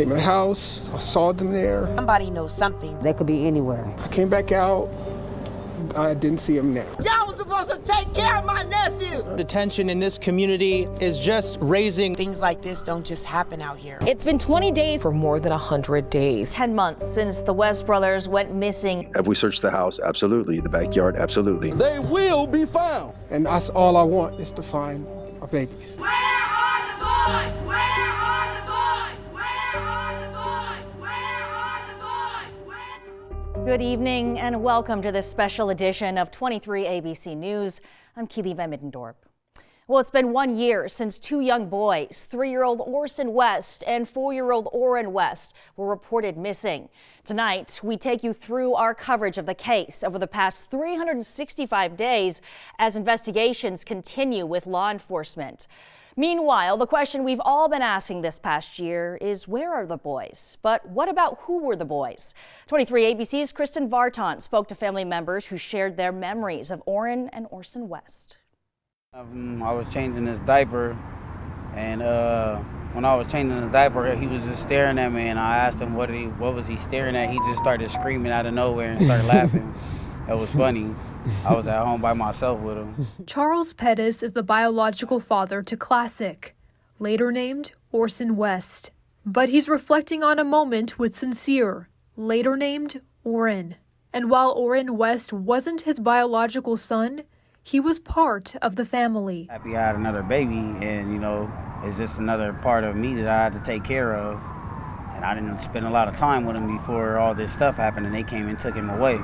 came in the house, I saw them there. Somebody knows something. They could be anywhere. I came back out, I didn't see them now. Y'all was supposed to take care of my nephew. The tension in this community is just raising. Things like this don't just happen out here. It's been 20 days for more than 100 days. 10 months since the West brothers went missing. Have we searched the house? Absolutely. The backyard? Absolutely. They will be found. And that's all I want is to find our babies. Where are the boys? Where are the boys? Where are the boys? Where are the boys? Where... Good evening and welcome to this special edition of 23 ABC News. I'm Keely Van Middendorp. Well, it's been 1 year since two young boys, 3-year-old Orson West and 4-year-old Orrin West, were reported missing. Tonight, we take you through our coverage of the case over the past 365 days as investigations continue with law enforcement. Meanwhile, the question we've all been asking this past year is, where are the boys? But what about who were the boys? 23 ABC's Kristen Vartan spoke to family members who shared their memories of Orrin and Orson West. I was changing his diaper, and when I was changing his diaper, he was just staring at me, and I asked him what was he staring at. He just started screaming out of nowhere and started laughing. It was funny. I was at home by myself with him. Charles Pettis is the biological father to Classic, later named Orson West. But he's reflecting on a moment with Sincere, later named Orrin. And while Orrin West wasn't his biological son, he was part of the family. Happy I had another baby, and it's just another part of me that I had to take care of. And I didn't spend a lot of time with him before all this stuff happened and they came and took him away.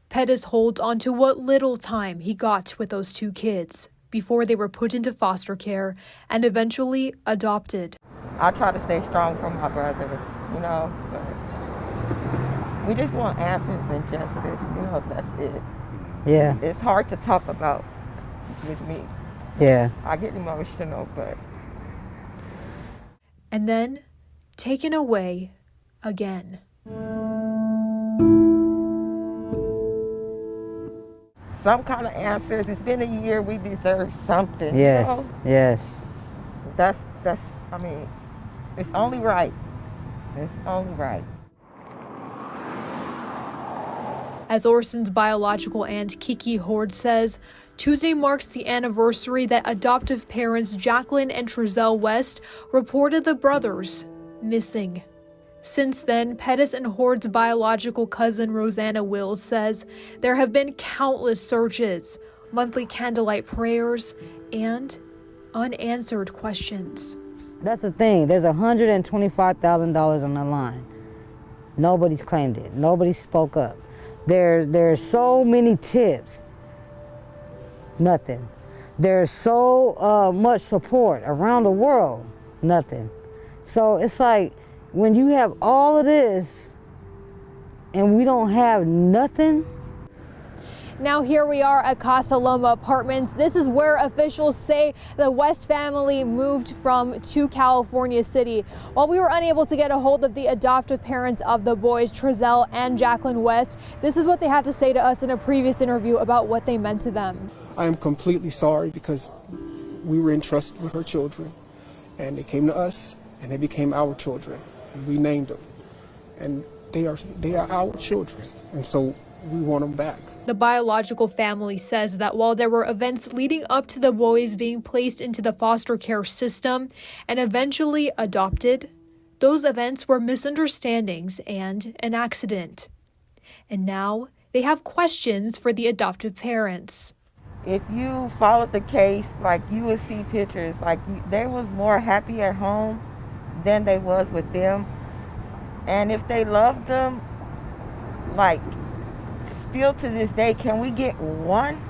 Pettis holds on to what little time he got with those two kids before they were put into foster care and eventually adopted. I try to stay strong for my brother, but we just want answers and justice, that's it. Yeah. It's hard to talk about with me. Yeah. I get emotional, but. And then taken away again. Some kind of answers. It's been a year. We deserve something. Yes. Yes. That's. I mean, it's only right. It's only right. As Orson's biological aunt Kiki Horde says, Tuesday marks the anniversary that adoptive parents Jacqueline and Trezell West reported the brothers missing. Since then, Pettis and Horde's biological cousin Rosanna Wills says there have been countless searches, monthly candlelight prayers, and unanswered questions. That's the thing. There's $125,000 on the line. Nobody's claimed it. Nobody spoke up. There's so many tips. Nothing. There's so much support around the world. Nothing. So it's like, when you have all of this and we don't have nothing. Now here we are at Casa Loma Apartments. This is where officials say the West family moved from to California City. While we were unable to get a hold of the adoptive parents of the boys, Trezell and Jacqueline West, this is what they had to say to us in a previous interview about what they meant to them. I am completely sorry because we were entrusted with her children, and they came to us and they became our children. We named them, and they are our children, and so we want them back. The biological family says that while there were events leading up to the boys being placed into the foster care system and eventually adopted, those events were misunderstandings and an accident. And now they have questions for the adoptive parents. If you followed the case, like, you would see pictures, like, they was more happy at home than they was with them. And if they loved them, like, still to this day, can we get one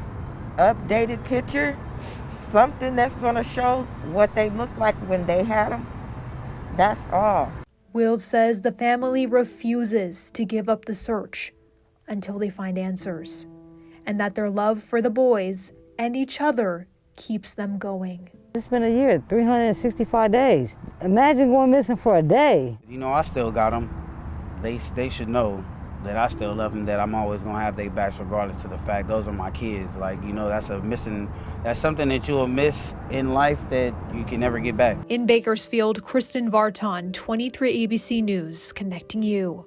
updated picture? Something that's gonna show what they looked like when they had them? That's all. Wills says the family refuses to give up the search until they find answers, and that their love for the boys and each other keeps them going. It's been a year, 365 days. Imagine going missing for a day. I still got them. They should know. that I still love them, that I'm always gonna have their backs regardless to the fact those are my kids. Like, you know, that's something that you'll miss in life that you can never get back. In Bakersfield, Kristen Vartan, 23 ABC News, connecting you.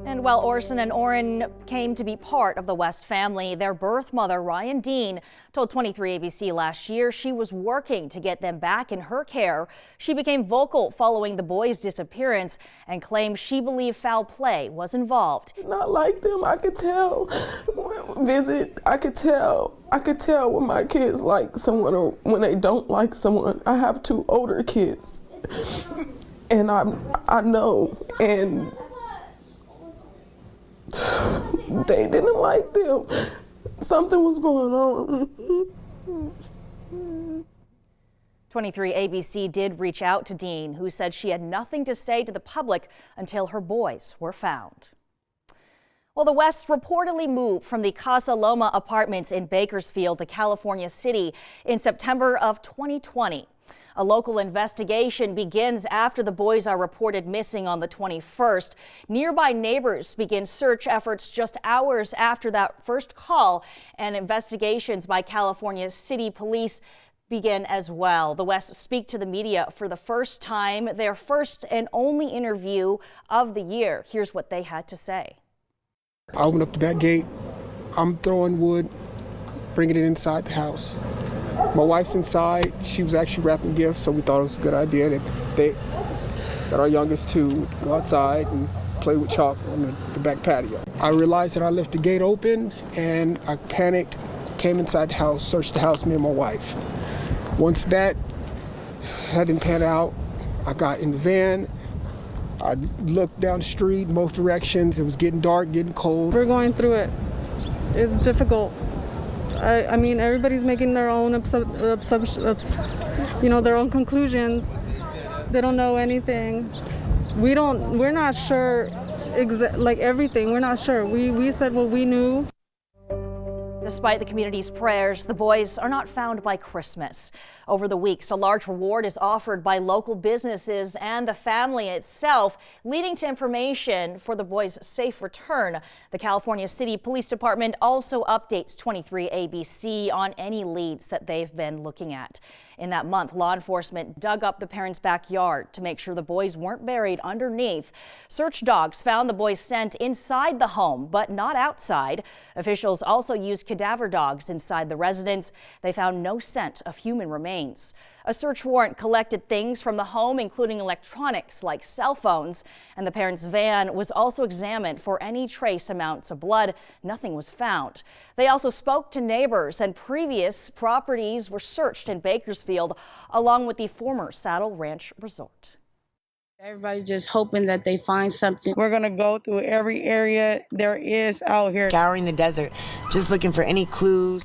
And while Orson and Orrin came to be part of the West family, their birth mother, Ryan Dean, told 23 ABC last year she was working to get them back in her care. She became vocal following the boys' disappearance and claimed she believed foul play was involved. Not like them, I could tell. I could tell when my kids like someone or when they don't like someone. I have 2 older kids, and I know, and they didn't like them. Something was going on. 23 ABC did reach out to Dean, who said she had nothing to say to the public until her boys were found. Well, the Wests reportedly moved from the Casa Loma apartments in Bakersfield to California City in September of 2020. A local investigation begins after the boys are reported missing on the 21st. Nearby neighbors begin search efforts just hours after that first call, and investigations by California City Police begin as well. The Wests speak to the media for the first time, their first and only interview of the year. Here's what they had to say. I opened up the back gate. I'm throwing wood, bringing it inside the house. My wife's inside. She was actually wrapping gifts, so we thought it was a good idea that our youngest 2 would go outside and play with chalk on the back patio. I realized that I left the gate open, and I panicked, came inside the house, searched the house, me and my wife. Once that didn't pan out, I got in the van. I looked down the street, both directions. It was getting dark, getting cold. We're going through it. It's difficult. I mean, everybody's making their own their own conclusions. They don't know anything. We're not sure like everything. We're not sure. We said what we knew. Despite the community's prayers, the boys are not found by Christmas. Over the weeks, a large reward is offered by local businesses and the family itself, leading to information for the boys' safe return. The California City Police Department also updates 23 ABC on any leads that they've been looking at. In that month, law enforcement dug up the parents' backyard to make sure the boys weren't buried underneath. Search dogs found the boys' scent inside the home, but not outside. Officials also used cadaver dogs inside the residence. They found no scent of human remains. A search warrant collected things from the home, including electronics like cell phones, and the parents' van was also examined for any trace amounts of blood. Nothing was found. They also spoke to neighbors, and previous properties were searched in Bakersfield, along with the former Saddle Ranch Resort. Everybody's just hoping that they find something. We're going to go through every area there is out here. Scouring the desert, just looking for any clues.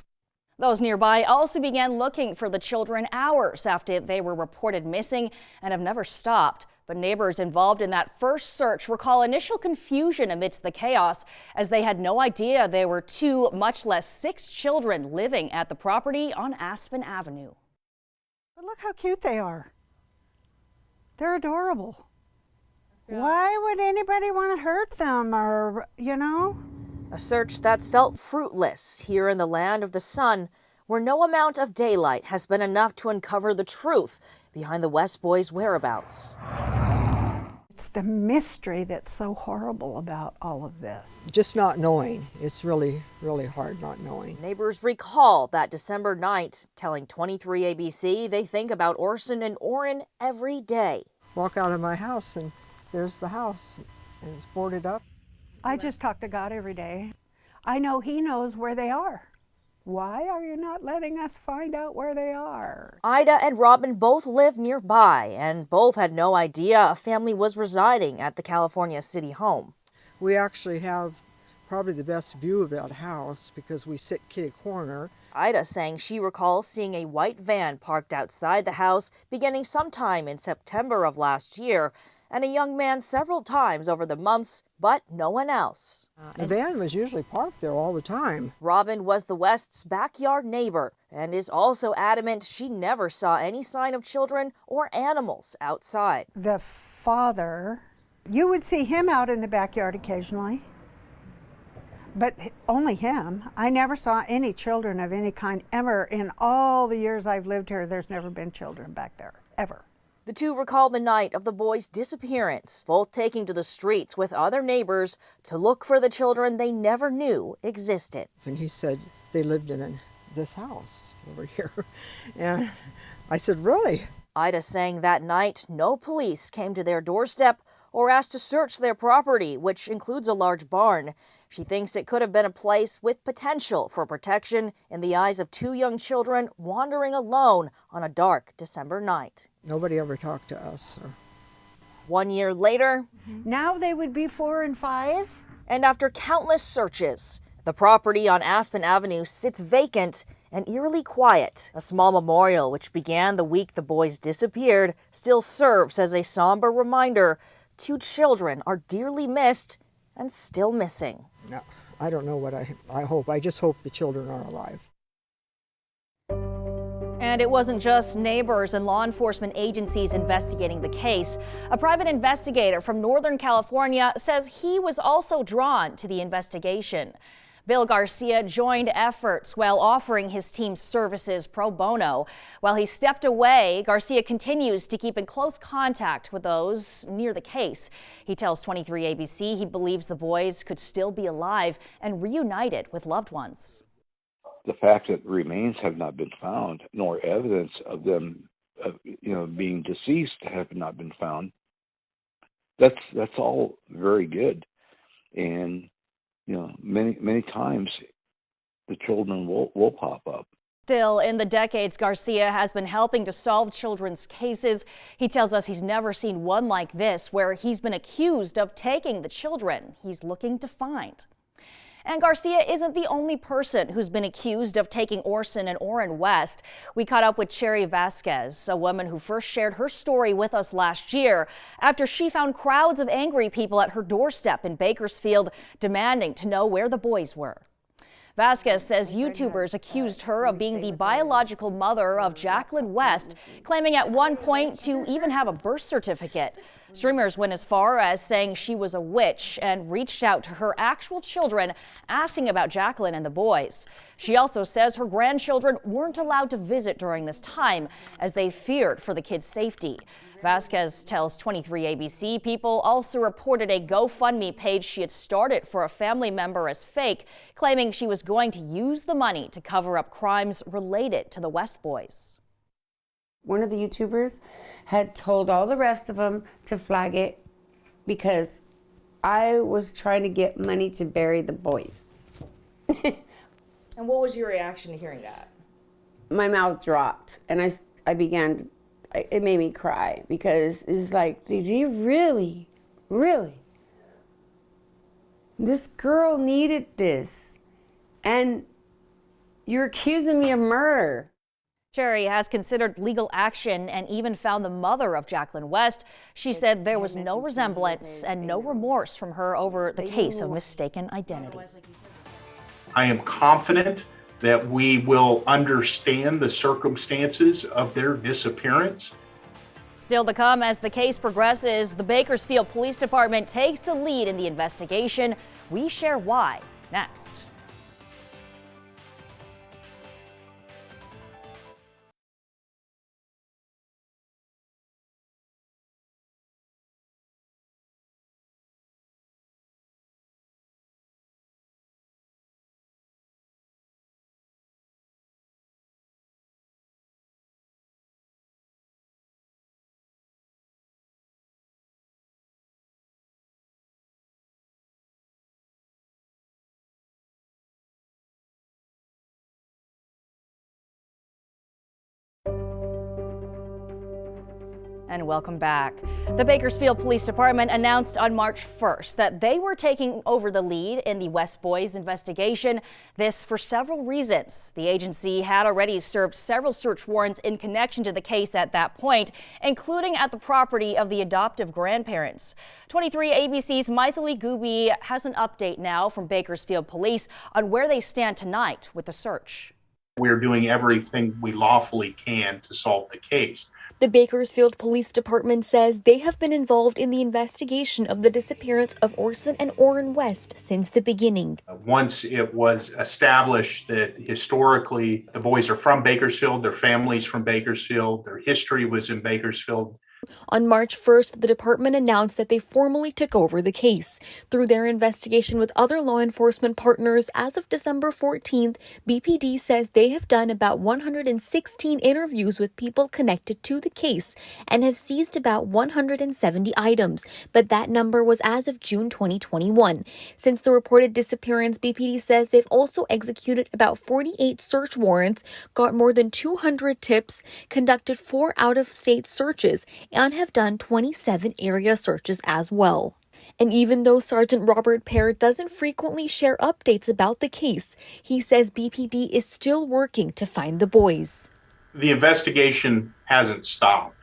Those nearby also began looking for the children hours after they were reported missing and have never stopped. But neighbors involved in that first search recall initial confusion amidst the chaos, as they had no idea there were 2, much less 6 children living at the property on Aspen Avenue. But look how cute they are. They're adorable. Yeah. Why would anybody want to hurt them or, A search that's felt fruitless here in the land of the sun, where no amount of daylight has been enough to uncover the truth behind the West boys' whereabouts. It's the mystery that's so horrible about all of this. Just not knowing. It's really, really hard not knowing. Neighbors recall that December night, telling 23 ABC they think about Orson and Orrin every day. Walk out of my house and there's the house and it's boarded up. I just talk to God every day. I know He knows where they are. Why are you not letting us find out where they are? Ida and Robin both live nearby, and both had no idea a family was residing at the California City home. We actually have probably the best view of that house because we sit kitty corner. Ida saying she recalls seeing a white van parked outside the house beginning sometime in September of last year, and a young man several times over the months, but no one else. The van was usually parked there all the time. Robin was the West's backyard neighbor and is also adamant she never saw any sign of children or animals outside. The father You would see him out in the backyard occasionally, but only him. I never saw any children of any kind ever. In all the years I've lived here, there's never been children back there, ever. The two recall the night of the boys' disappearance, both taking to the streets with other neighbors to look for the children they never knew existed. And he said they lived in this house over here. And I said, really? Ida saying that night no police came to their doorstep or asked to search their property, which includes a large barn. She thinks it could have been a place with potential for protection in the eyes of two young children wandering alone on a dark December night. Nobody ever talked to us. 1 year later, now they would be 4 and 5. And after countless searches, the property on Aspen Avenue sits vacant and eerily quiet. A small memorial, which began the week the boys disappeared, still serves as a somber reminder. Two children are dearly missed and still missing. No, I don't know what I hope. I just hope the children are alive. And it wasn't just neighbors and law enforcement agencies investigating the case. A private investigator from Northern California says he was also drawn to the investigation. Bill Garcia joined efforts while offering his team's services pro bono. While he stepped away, Garcia continues to keep in close contact with those near the case. He tells 23 ABC he believes the boys could still be alive and reunited with loved ones. The fact that remains have not been found, nor evidence of them, being deceased have not been found. That's all very good, and many times the children will pop up. Still, in the decades Garcia has been helping to solve children's cases, he tells us he's never seen one like this, where he's been accused of taking the children he's looking to find. And Garcia isn't the only person who's been accused of taking Orson and Orrin West. We caught up with Cherry Vasquez, a woman who first shared her story with us last year after she found crowds of angry people at her doorstep in Bakersfield demanding to know where the boys were. Vasquez says YouTubers accused her of being the biological mother of Jacqueline West, claiming at one point to even have a birth certificate. Streamers went as far as saying she was a witch and reached out to her actual children, asking about Jacqueline and the boys. She also says her grandchildren weren't allowed to visit during this time as they feared for the kids' safety. Vasquez tells 23 ABC people also reported a GoFundMe page she had started for a family member as fake, claiming she was going to use the money to cover up crimes related to the West boys. One of the YouTubers had told all the rest of them to flag it because I was trying to get money to bury the boys. And what was your reaction to hearing that? My mouth dropped and I began to, it made me cry because it's like, did you really? This girl needed this and you're accusing me of murder. Cherry has considered legal action and even found the mother of Jacqueline West. She said there was no resemblance and no remorse from her over the case of mistaken identity. I am confident that we will understand the circumstances of their disappearance. Still to come as the case progresses, the Bakersfield Police Department takes the lead in the investigation. We share why next. And welcome back. The Bakersfield Police Department announced on March 1st that they were taking over the lead in the West Boys investigation. This for several reasons. The agency had already served several search warrants in connection to the case at that point, including at the property of the adoptive grandparents. 23 ABC's Maithili Gubi has an update now from Bakersfield Police on where they stand tonight with the search. We're doing everything we lawfully can to solve the case. The Bakersfield Police Department says they have been involved in the investigation of the disappearance of Orson and Orrin West since the beginning. Once it was established that historically the boys are from Bakersfield, their families from Bakersfield, their history was in Bakersfield. On March 1st, the department announced that they formally took over the case. Through their investigation with other law enforcement partners, as of December 14th, BPD says they have done about 116 interviews with people connected to the case and have seized about 170 items, but that number was as of June 2021. Since the reported disappearance, BPD says they've also executed about 48 search warrants, got more than 200 tips, conducted 4 out-of-state searches, and have done 27 area searches as well. And even though Sergeant Robert Pear doesn't frequently share updates about the case, he says BPD is still working to find the boys. The investigation hasn't stopped.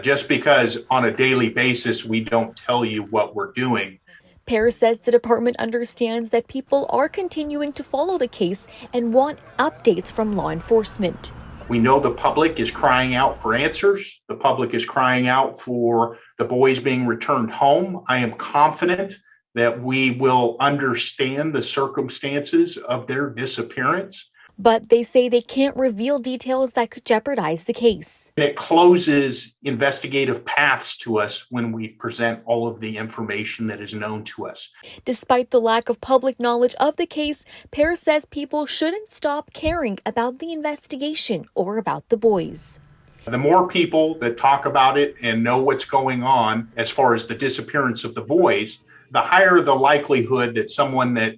Just because on a daily basis we don't tell you what we're doing. Pear says the department understands that people are continuing to follow the case and want updates from law enforcement. We know the public is crying out for answers. The public is crying out for the boys being returned home. I am confident that we will understand the circumstances of their disappearance. But they say they can't reveal details that could jeopardize the case. It closes investigative paths to us when we present all of the information that is known to us. Despite the lack of public knowledge of the case, Pear says people shouldn't stop caring about the investigation or about the boys. The more people that talk about it and know what's going on as far as the disappearance of the boys, the higher the likelihood that someone that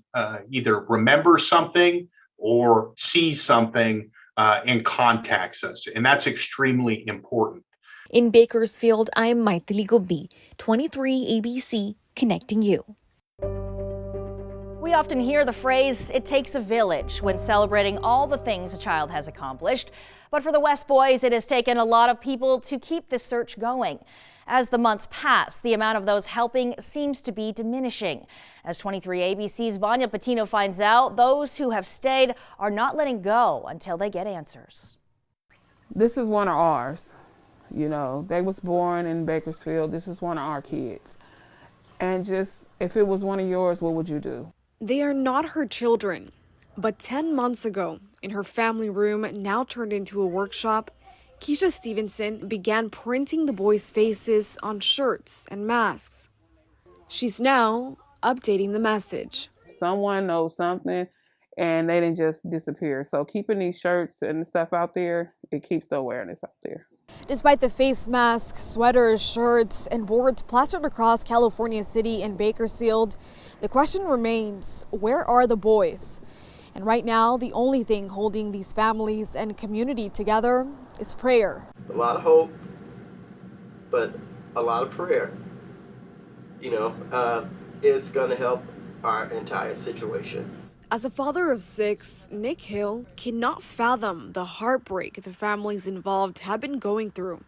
either remembers something or sees something and contacts us. And that's extremely important. In Bakersfield, I'm Maitili Gobi, 23 ABC, connecting you. We often hear the phrase, "it takes a village," when celebrating all the things a child has accomplished. But for the West boys, it has taken a lot of people to keep this search going. As the months pass, the amount of those helping seems to be diminishing. As 23 ABC's Vanya Patino finds out, those who have stayed are not letting go until they get answers. This is one of ours. You know, they was born in Bakersfield. This is one of our kids. And just, if it was one of yours, what would you do? They are not her children. But 10 months ago, in her family room, now turned into a workshop, Keisha Stevenson began printing the boys' faces on shirts and masks. She's now updating the message. Someone knows something and they didn't just disappear. So keeping these shirts and stuff out there, it keeps the awareness out there. Despite the face masks, sweaters, shirts, and boards plastered across California City and Bakersfield, the question remains, where are the boys? And right now, the only thing holding these families and community together is prayer. A lot of hope, but a lot of prayer, is going to help our entire situation. As a father of 6, Nick Hill cannot fathom the heartbreak the families involved have been going through.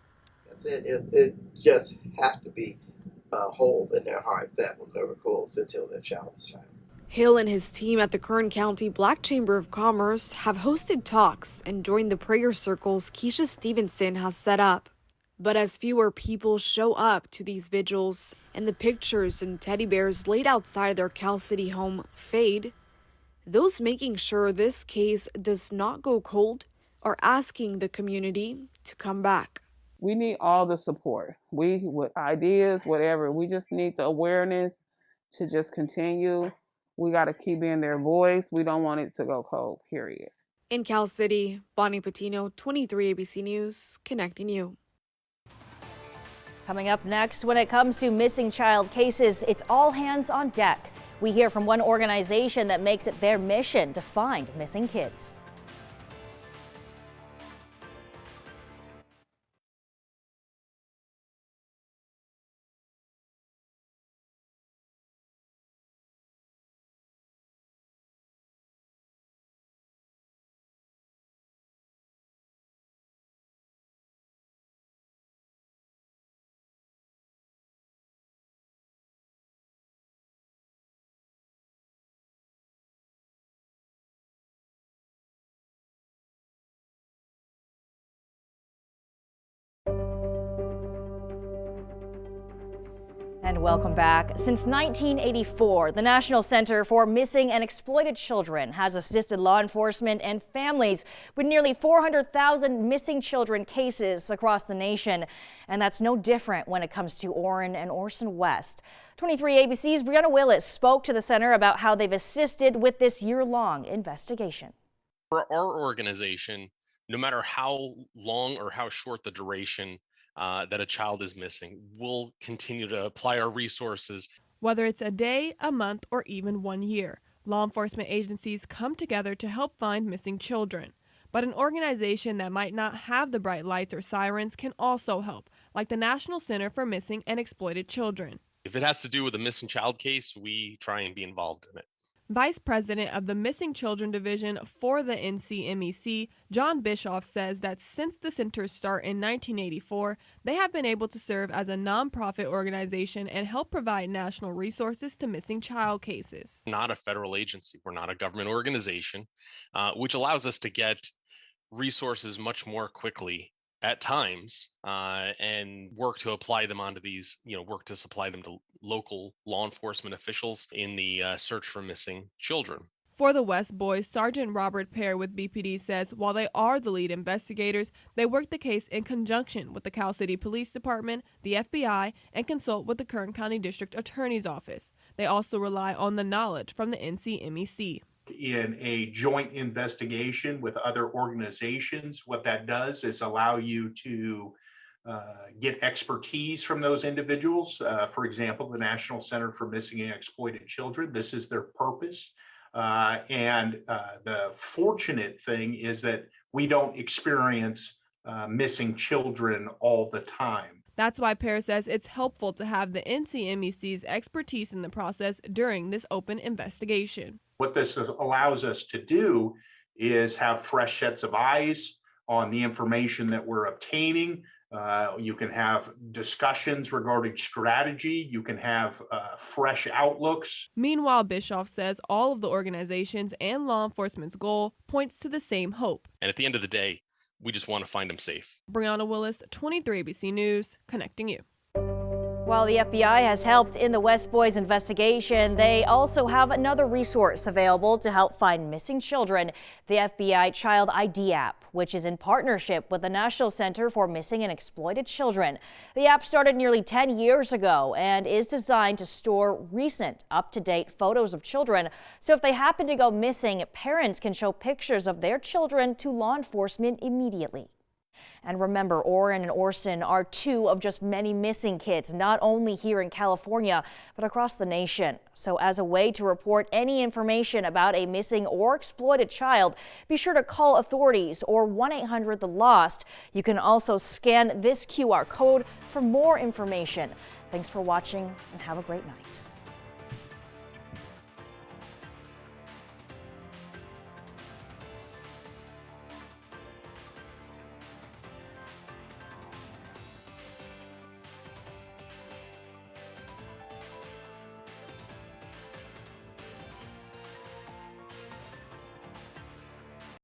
That's it. It just has to be a hole in their heart that will never close until their child is found. Hill and his team at the Kern County Black Chamber of Commerce have hosted talks and joined the prayer circles Keisha Stevenson has set up. But as fewer people show up to these vigils and the pictures and teddy bears laid outside their Cal City home fade, those making sure this case does not go cold are asking the community to come back. We need all the support. With ideas, whatever, we just need the awareness to just continue. We got to keep being their voice. We don't want it to go cold, period. In Cal City, Bonnie Patino, 23 ABC News, connecting you. Coming up next, when it comes to missing child cases, it's all hands on deck. We hear from one organization that makes it their mission to find missing kids. And welcome back. Since 1984, the National Center for Missing and Exploited Children has assisted law enforcement and families with nearly 400,000 missing children cases across the nation. And that's no different when it comes to Orrin and Orson West. 23 ABC's Brianna Willis spoke to the center about how they've assisted with this year-long investigation. For our organization, no matter how long or how short the duration that a child is missing, we'll continue to apply our resources. Whether it's a day, a month, or even 1 year, law enforcement agencies come together to help find missing children. But an organization that might not have the bright lights or sirens can also help, like the National Center for Missing and Exploited Children. If it has to do with a missing child case, we try and be involved in it. Vice President of the Missing Children Division for the NCMEC, John Bischoff, says that since the center's start in 1984, they have been able to serve as a nonprofit organization and help provide national resources to missing child cases. Not a federal agency. We're not a government organization, which allows us to get resources much more quickly at times and work to apply them onto these, work to supply them to local law enforcement officials in the search for missing children. For the West Boys, Sergeant Robert Pear with BPD says while they are the lead investigators, they work the case in conjunction with the Cal City Police Department, the FBI, and consult with the Kern County District Attorney's Office. They also rely on the knowledge from the NCMEC. In a joint investigation with other organizations, what that does is allow you to get expertise from those individuals. For example, the National Center for Missing and Exploited Children, this is their purpose. And the fortunate thing is that we don't experience missing children all the time. That's why Pear says it's helpful to have the NCMEC's expertise in the process during this open investigation. What this allows us to do is have fresh sets of eyes on the information that we're obtaining. You can have discussions regarding strategy. You can have fresh outlooks. Meanwhile, Bischoff says all of the organizations and law enforcement's goal points to the same hope. And at the end of the day, we just want to find them safe. Brianna Willis, 23 ABC News, connecting you. While the FBI has helped in the West Boys investigation, they also have another resource available to help find missing children, the FBI Child ID app, which is in partnership with the National Center for Missing and Exploited Children. The app started nearly 10 years ago and is designed to store recent, up-to-date photos of children. So if they happen to go missing, parents can show pictures of their children to law enforcement immediately. And remember, Orrin and Orson are two of just many missing kids, not only here in California, but across the nation. So as a way to report any information about a missing or exploited child, be sure to call authorities or 1-800-THE-LOST. You can also scan this QR code for more information. Thanks for watching and have a great night.